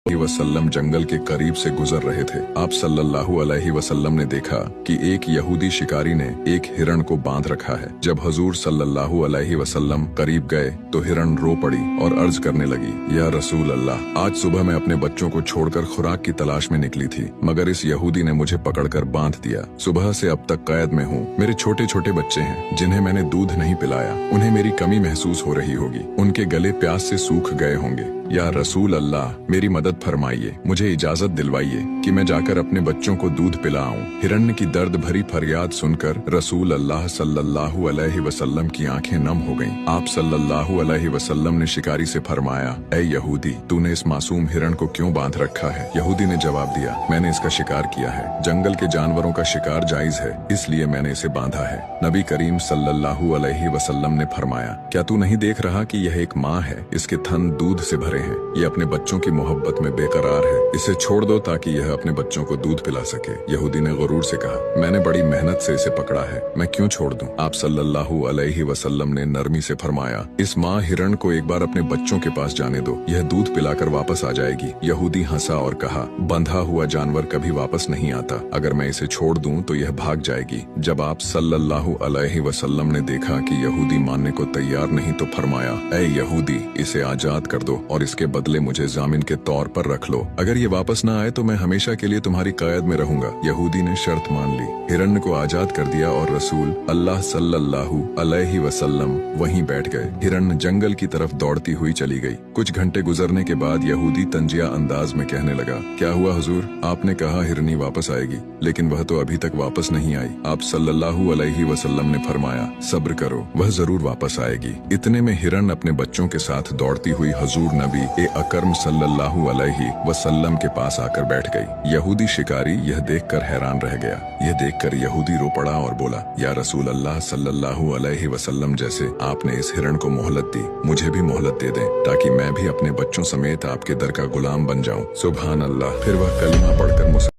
वसल्लम जंगल के करीब से गुजर रहे थे। आप सल्लल्लाहु अलैहि वसल्लम ने देखा कि एक यहूदी शिकारी ने एक हिरण को बांध रखा है। जब हजूर सल्लल्लाहु अलैहि वसल्लम करीब गए तो हिरण रो पड़ी और अर्ज करने लगी, या रसूल अल्लाह, आज सुबह मैं अपने बच्चों को छोड़कर खुराक की तलाश में निकली थी, मगर इस यहूदी ने मुझे पकड़कर बांध दिया। सुबह से अब तक कैद में हूँ। मेरे छोटे छोटे बच्चे हैं जिन्हें मैंने दूध नहीं पिलाया। उन्हें मेरी कमी महसूस हो रही होगी। उनके गले प्यास से सूख गए होंगे। या रसूल अल्लाह, मेरी मदद फरमाइए, मुझे इजाजत दिलवाइए कि मैं जाकर अपने बच्चों को दूध पिलाऊं। हिरण्य की दर्द भरी फरियाद सुनकर रसूल अल्लाह सल्लल्लाहु अलैहि वसल्लम की आंखें नम हो गईं। आप सल्लल्लाहु अलैहि वसल्लम ने शिकारी से फरमाया, ऐ यहूदी, तूने इस मासूम हिरण को क्यों बांध रखा है? यहूदी ने जवाब दिया, मैंने इसका शिकार किया है। जंगल के जानवरों का शिकार जायज है, इसलिए मैंने इसे बांधा है। नबी करीम सल्लल्लाहु अलैहि वसल्लम ने फरमाया, क्या तू नहीं देख रहा कि यह एक माँ है? इसके थन दूध से भरे हैं। ये अपने बच्चों की मोहब्बत में बेकरार है। इसे छोड़ दो ताकि यह अपने बच्चों को दूध पिला सके। यहूदी ने गुरूर से कहा, मैंने बड़ी मेहनत से इसे पकड़ा है, मैं क्यों छोड़ दूं? आप सल्लल्लाहु अलैहि वसल्लम ने नरमी से फरमाया, इस माँ हिरण को एक बार अपने बच्चों के पास जाने दो, यह दूध पिलाकर वापस आ जाएगी। यहूदी हंसा और कहा, बंधा हुआ जानवर कभी वापस नहीं आता। अगर मैं इसे छोड़ दूं तो यह भाग जाएगी। जब आप सल्लल्लाहु अलैहि वसल्लम ने देखा कि यहूदी मानने को तैयार नहीं तो फरमाया, ऐ यहूदी, इसे आजाद कर दो और इसके बदले मुझे जामिन के तौर पर रख लो। अगर ये वापस ना आए तो मैं हमेशा के लिए तुम्हारी कैद में रहूंगा। यहूदी ने शर्त मान ली। हिरण्य को आजाद कर दिया और रसूल अल्लाह सल्लल्लाहु अलैहि वसल्लम वहीं बैठ गए। हिरण्य जंगल की तरफ दौड़ती हुई चली गई। कुछ घंटे गुजरने के बाद यहूदी तंजिया अंदाज में कहने लगा, क्या हुआ हुजूर? आपने कहा हिरनी वापस आएगी, लेकिन वह तो अभी तक वापस नहीं आई। आप सल्लल्लाहु अलैहि वसल्लम ने फरमाया, सब्र करो, वह जरूर वापस आएगी। इतने में हिरण्य अपने बच्चों के साथ दौड़ती हुई हजूर नबी अकरम सल्लल्लाहु अलैहि वसल्लम के पास आकर बैठ गई। यहूदी शिकारी यह देखकर हैरान रह गया। यह देखकर यहूदी रो पड़ा और बोला, या रसूल अल्लाह सल्लल्लाहु अलैहि वसल्लम, जैसे आपने इस हिरण को मोहलत दी, मुझे भी मोहलत दे दें ताकि मैं भी अपने बच्चों समेत आपके दर का गुलाम बन जाऊं। सुभान अल्लाह। फिर वह कलिमा पढ़कर